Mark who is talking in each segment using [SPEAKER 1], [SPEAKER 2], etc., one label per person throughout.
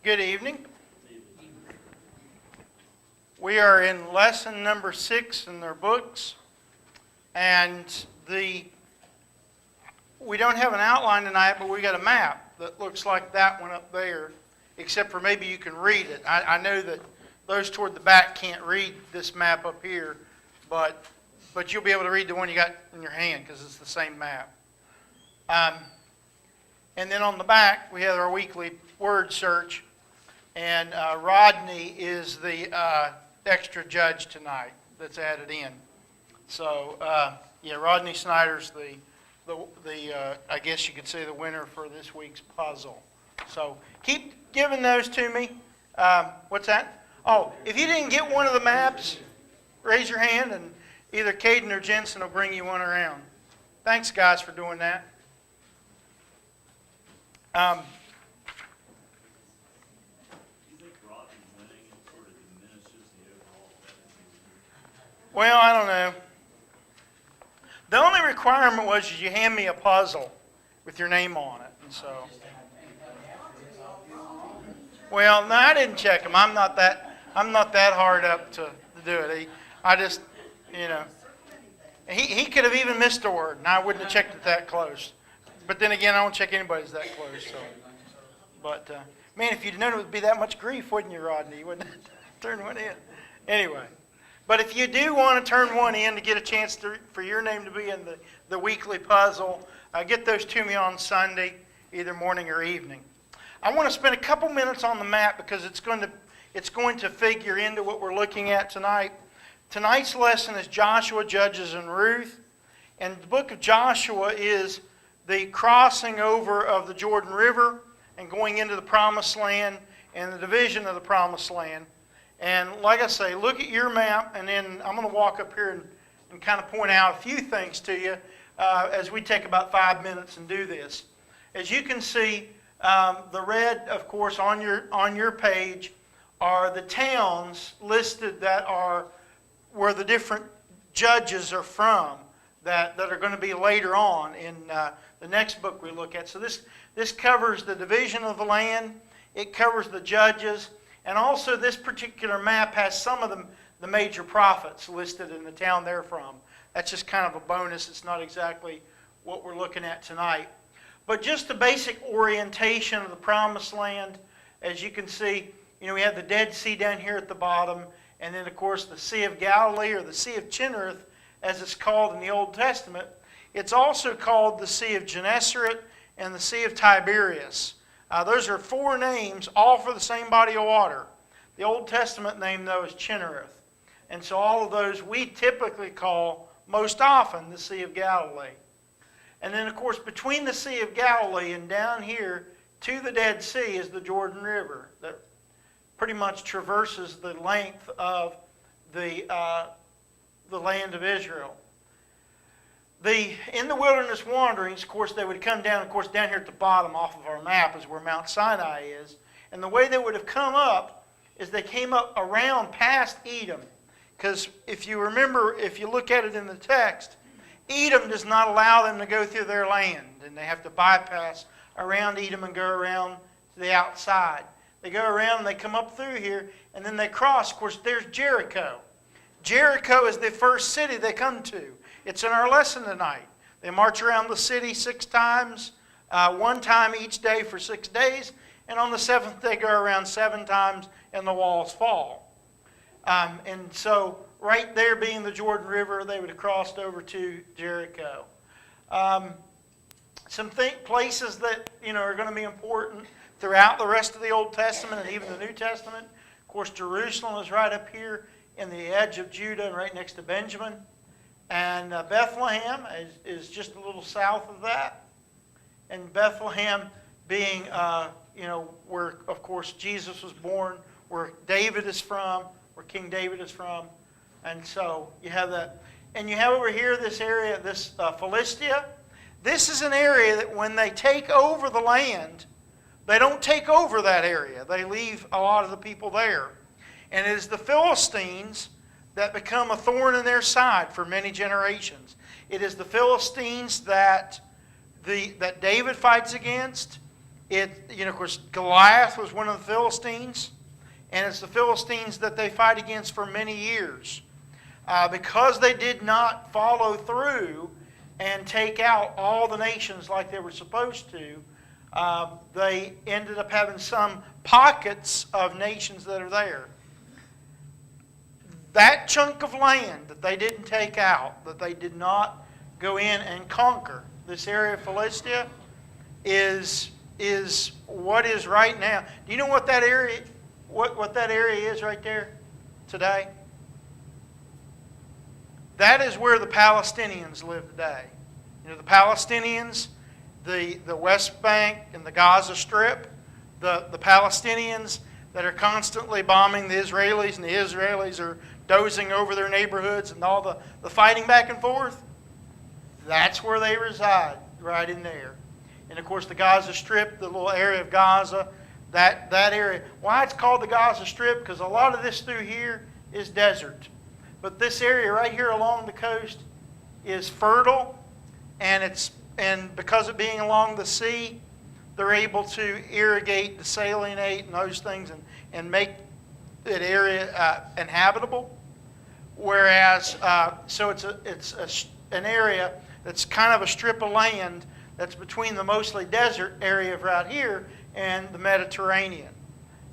[SPEAKER 1] Good evening. We are in lesson number 6 in their books, and we don't have an outline tonight, but we got a map that looks like that one up there, except for maybe you can read it. I know that those toward the back can't read this map up here, but you'll be able to read the one you got in your hand because it's the same map. And then on the back, we have our weekly word search. And Rodney is the extra judge tonight that's added in. So, Rodney Snyder's the I guess you could say the winner for this week's puzzle. So keep giving those to me. What's that? Oh, if you didn't get one of the maps, raise your hand and either Caden or Jensen will bring you one around. Thanks, guys, for doing that. Well, I don't know. The only requirement was you hand me a puzzle with your name on it, and so. Well, no, I didn't check him. I'm not that hard up to do it. I just, he could have even missed a word, and I wouldn't have checked it that close. But then again, I don't check anybody's that close. So, but man, if you'd known it would be that much grief, wouldn't you, Rodney? You wouldn't have turned one in. Anyway. But if you do want to turn one in to get a chance for your name to be in the weekly puzzle, get those to me on Sunday, either morning or evening. I want to spend a couple minutes on the map because it's going to figure into what we're looking at tonight. Tonight's lesson is Joshua, Judges, and Ruth. And the book of Joshua is the crossing over of the Jordan River and going into the Promised Land and the division of the Promised Land. And like I say, look at your map, and then I'm going to walk up here and kind of point out a few things to you as we take about 5 minutes and do this. As you can see, the red, of course, on your page are the towns listed that are where the different judges are from that are going to be later on in the next book we look at. So this covers the division of the land. It covers the judges. And also this particular map has some of the major prophets listed in the town they're from. That's just kind of a bonus. It's not exactly what we're looking at tonight. But just the basic orientation of the Promised Land, as you can see, we have the Dead Sea down here at the bottom, and then of course the Sea of Galilee, or the Sea of Chinnereth, as it's called in the Old Testament. It's also called the Sea of Gennesaret and the Sea of Tiberias. Those are 4 names, all for the same body of water. The Old Testament name, though, is Chinnereth. And so all of those we typically call, most often, the Sea of Galilee. And then, of course, between the Sea of Galilee and down here to the Dead Sea is the Jordan River that pretty much traverses the length of the land of Israel. In the wilderness wanderings, of course, they would come down, down here at the bottom off of our map is where Mount Sinai is. And the way they would have come up is they came up around past Edom. Because if you remember, if you look at it in the text, Edom does not allow them to go through their land. And they have to bypass around Edom and go around to the outside. They go around and they come up through here, and then they cross. Of course, there's Jericho. Jericho is the first city they come to. It's in our lesson tonight. They march around the city 6 times, 1 time each day for 6 days, and on the 7th they go around 7 times and the walls fall. And so right there being the Jordan River, they would have crossed over to Jericho. Some places that are going to be important throughout the rest of the Old Testament and even the New Testament. Of course, Jerusalem is right up here in the edge of Judah and right next to Benjamin. And Bethlehem is just a little south of that. And Bethlehem being, where, of course, Jesus was born, where David is from, where King David is from. And so you have that. And you have over here this area, this Philistia. This is an area that when they take over the land, they don't take over that area. They leave a lot of the people there. And it is the Philistines that become a thorn in their side for many generations. It is the Philistines that David fights against. Of course, Goliath was one of the Philistines, and it's the Philistines that they fight against for many years. Because they did not follow through and take out all the nations like they were supposed to, they ended up having some pockets of nations that are there. That chunk of land that they didn't take out, that they did not go in and conquer, this area of Philistia, is what is right now. Do you know what that area, what that area is right there today? That is where the Palestinians live today. You know, the Palestinians, the West Bank and the Gaza Strip, the Palestinians that are constantly bombing the Israelis, and the Israelis are dozing over their neighborhoods and all the fighting back and forth. That's where they reside, right in there. And of course the Gaza Strip, the little area of Gaza, that area. Why it's called the Gaza Strip? Because a lot of this through here is desert. But this area right here along the coast is fertile, and because of being along the sea, they're able to irrigate, desalinate, and those things, and make that area inhabitable. Whereas, so it's an area that's kind of a strip of land that's between the mostly desert area of right here and the Mediterranean.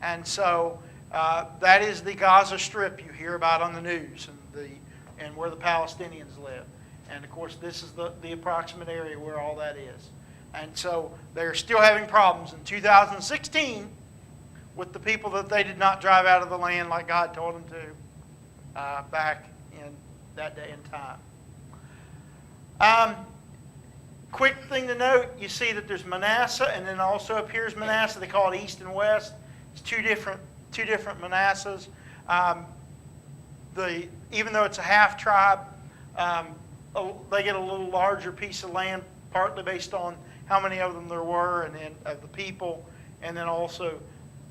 [SPEAKER 1] And so that is the Gaza Strip you hear about on the news, and where the Palestinians live. And of course, this is the approximate area where all that is. And so they're still having problems in 2016 with the people that they did not drive out of the land like God told them to back in that day and time. Quick thing to note, you see that there's Manasseh, and then also appears Manasseh. They call it East and West. It's two different Manassehs. Even though it's a half tribe, they get a little larger piece of land, partly based on how many of them there were and of the people, and then also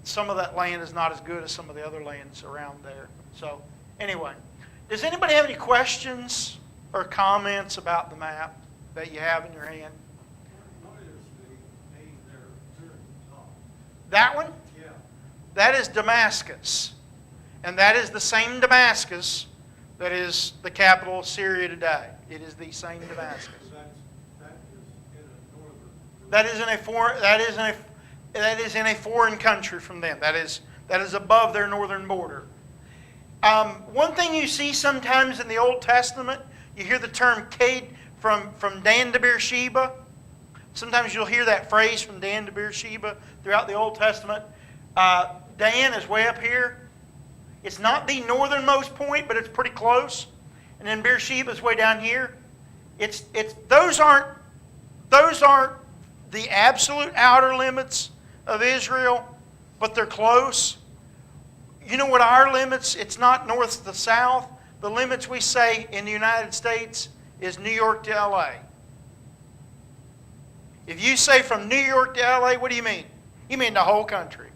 [SPEAKER 1] some of that land is not as good as some of the other lands around there. So anyway, does anybody have any questions or comments about the map that you have in your hand?
[SPEAKER 2] What is the name there near the top?
[SPEAKER 1] That one?
[SPEAKER 2] Yeah.
[SPEAKER 1] That is Damascus. And that is the same Damascus that is the capital of Syria today. It is the same Damascus. That is in a foreign country from them. That is above their northern border. One thing you see sometimes in the Old Testament, you hear the term Cade from Dan to Beersheba. Sometimes you'll hear that phrase from Dan to Beersheba throughout the Old Testament. Dan is way up here. It's not the northernmost point, but it's pretty close. And then Beersheba is way down here. Those aren't the absolute outer limits of Israel, but they're close. You know what our limits? It's not north to south. The limits we say in the United States is New York to LA. If you say from New York to LA, what do you mean? You mean the whole country.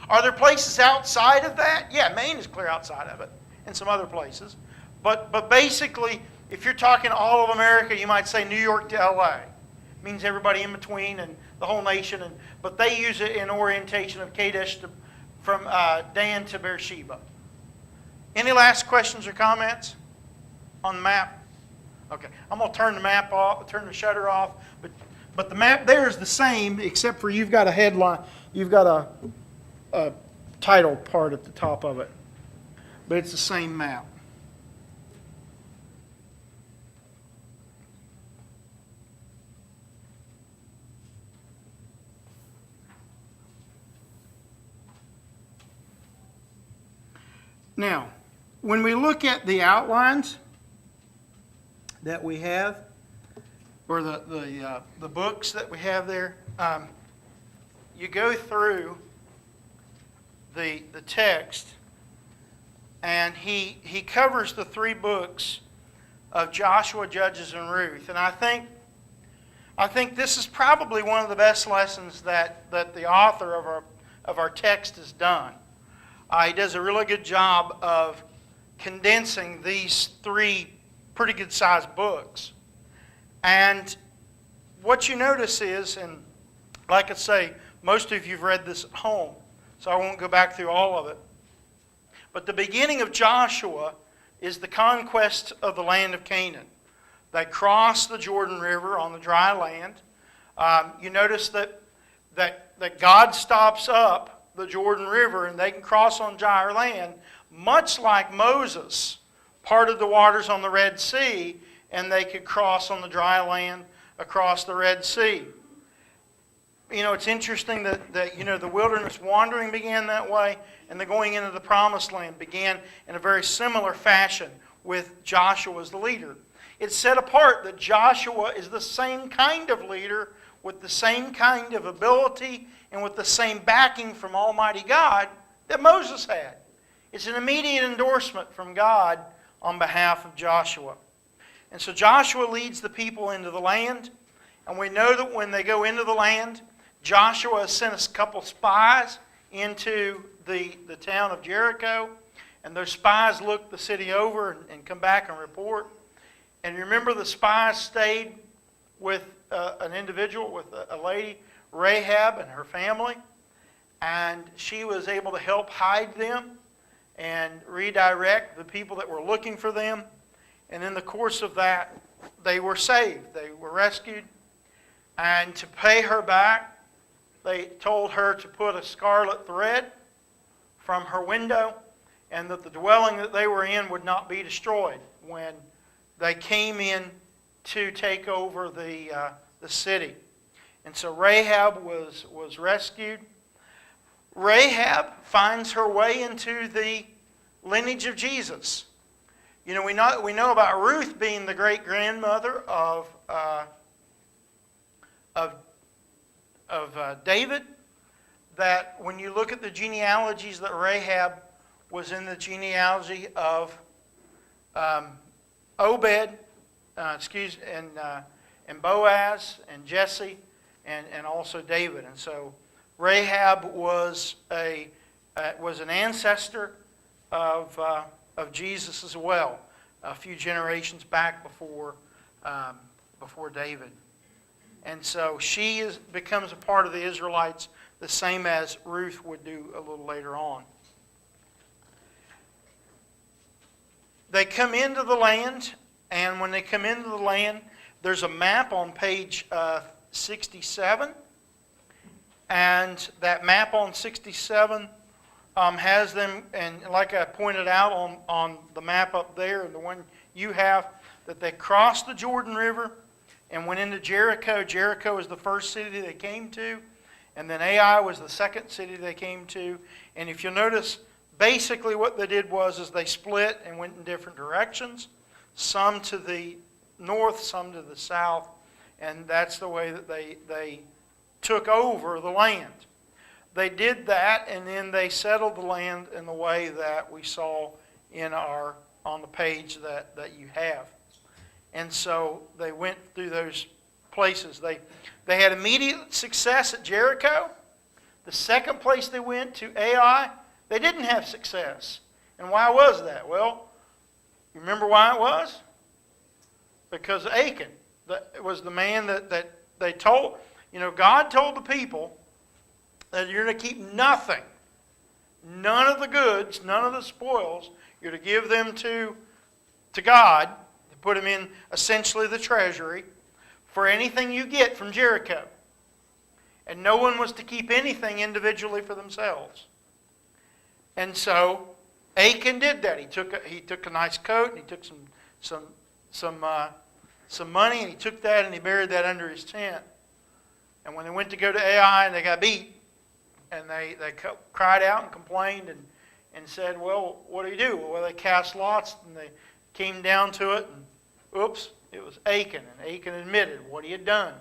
[SPEAKER 1] Are there places outside of that? Yeah, Maine is clear outside of it, and some other places. But basically, if you're talking all of America, you might say New York to LA. It means everybody in between and the whole nation. But they use it in orientation of Kadesh from Dan to Beersheba. Any last questions or comments on the map? Okay, I'm going to turn the map off, turn the shutter off. But the map there is the same, except for you've got a headline. You've got a title part at the top of it. But it's the same map. Now, when we look at the outlines that we have, or the books that we have there, you go through the text, and he covers the three books of Joshua, Judges, and Ruth. And I think this is probably one of the best lessons that the author of our text has done. He does a really good job of condensing these three pretty good-sized books. And what you notice is, and like I say, Most of you have read this at home, so I won't go back through all of it. But the beginning of Joshua is the conquest of the land of Canaan. They cross the Jordan River on the dry land. You notice that God stops up the Jordan River and they can cross on dry land, much like Moses parted the waters on the Red Sea, and they could cross on the dry land across the Red Sea. It's interesting that the wilderness wandering began that way, and the going into the promised land began in a very similar fashion with Joshua as the leader. It's set apart that Joshua is the same kind of leader with the same kind of ability and with the same backing from Almighty God that Moses had. It's an immediate endorsement from God on behalf of Joshua. And so Joshua leads the people into the land, and we know that when they go into the land, Joshua has sent a couple spies into the town of Jericho, and those spies look the city over and come back and report. And remember, the spies stayed with an individual, with a lady, Rahab, and her family, and she was able to help hide them and redirect the people that were looking for them. And in the course of that, they were saved. They were rescued. And to pay her back, they told her to put a scarlet thread from her window, and that the dwelling that they were in would not be destroyed when they came in to take over the city. And so Rahab was rescued. Rahab finds her way into the lineage of Jesus. We know about Ruth being the great grandmother of David. That when you look at the genealogies, that Rahab was in the genealogy of Obed, and Boaz and Jesse, and also David. And so Rahab was an ancestor of Jesus as well, a few generations back before David. And so she becomes a part of the Israelites, the same as Ruth would do a little later on. They come into the land, and when they come into the land, there's a map on page 67. And that map on 67 has them, and like I pointed out on the map up there, and the one you have, that they crossed the Jordan River and went into Jericho. Jericho was the first city they came to, and then Ai was the second city they came to. And if you'll notice, basically what they did was they split and went in different directions, some to the north, some to the south, and that's the way that they took over the land. They did that, and then they settled the land in the way that we saw on the page that you have. And so they went through those places. They had immediate success at Jericho. The second place they went, to Ai, they didn't have success. And why was that? Well, you remember why it was? Because Achan was the man that they told. God told the people that you're to keep nothing, none of the goods, none of the spoils. You're to give them to God, to put them in essentially the treasury, for anything you get from Jericho. And no one was to keep anything individually for themselves. And so Achan did that. He took a nice coat, and he took some money, and he took that and he buried that under his tent. And when they went to go to Ai, and they got beat, and they cried out and complained and said, well, what do you do? Well, they cast lots, and they came down to it, and oops, it was Achan. And Achan admitted what he had done.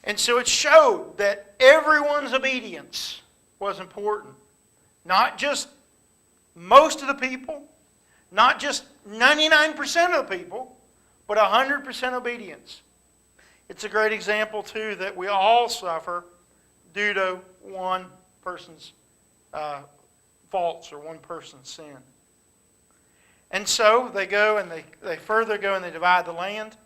[SPEAKER 1] And so it showed that everyone's obedience was important. Not just most of the people, not just 99% of the people, but 100% obedience. It's a great example, too, that we all suffer due to one person's faults or one person's sin. And so they go and they further go and they divide the land.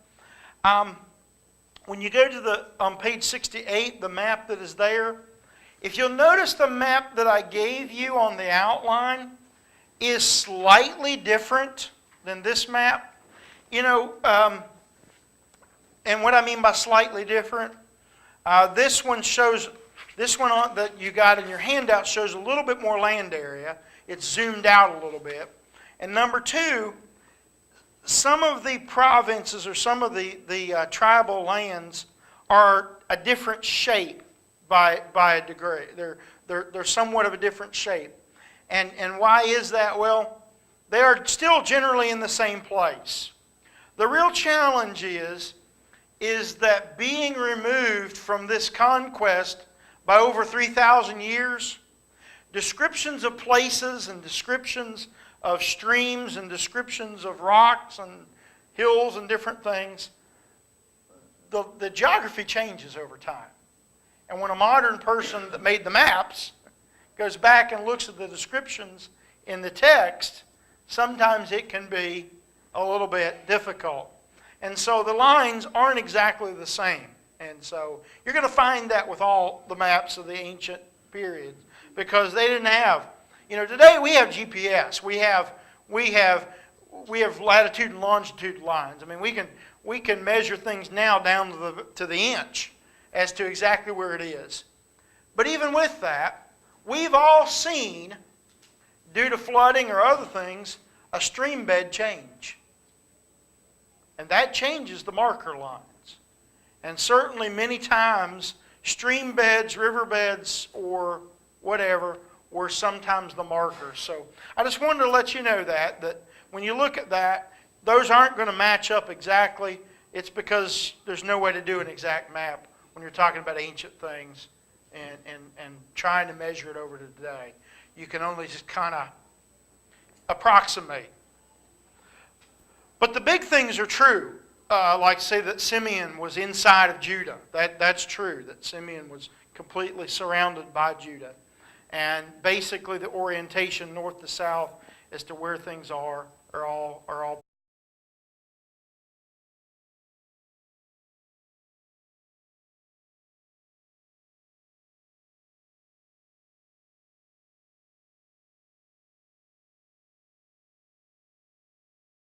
[SPEAKER 1] when you go to on page 68, the map that is there, if you'll notice the map that I gave you on the outline is slightly different than this map. You know, and what I mean by slightly different, this one that you got in your handout shows a little bit more land area. It's zoomed out a little bit. And number two, some of the provinces or some of the tribal lands are a different shape by a degree. They're somewhat of a different shape. And why is that? Well, they are still generally in the same place. The real challenge is that being removed from this conquest by over 3,000 years, descriptions of places and descriptions of streams and descriptions of rocks and hills and different things, the geography changes over time. And when a modern person that made the maps goes back and looks at the descriptions in the text, sometimes it can be a little bit difficult. And so the lines aren't exactly the same. And so you're going to find that with all the maps of the ancient periods, because they didn't have, you know, today we have GPS. We have latitude and longitude lines. I mean, we can measure things now down to the inch as to exactly where it is. But even with that, we've all seen, due to flooding or other things, a stream bed change. And that changes the marker lines. And certainly many times, stream beds, river beds, or whatever, were sometimes the markers. So I just wanted to let you know that when you look at that, those aren't going to match up exactly. It's because there's no way to do an exact map when you're talking about ancient things and trying to measure it over to today. You can only just kind of approximate. But the big things are true. Like say that Simeon was inside of Judah. That's true, that Simeon was completely surrounded by Judah. And basically the orientation north to south as to where things are all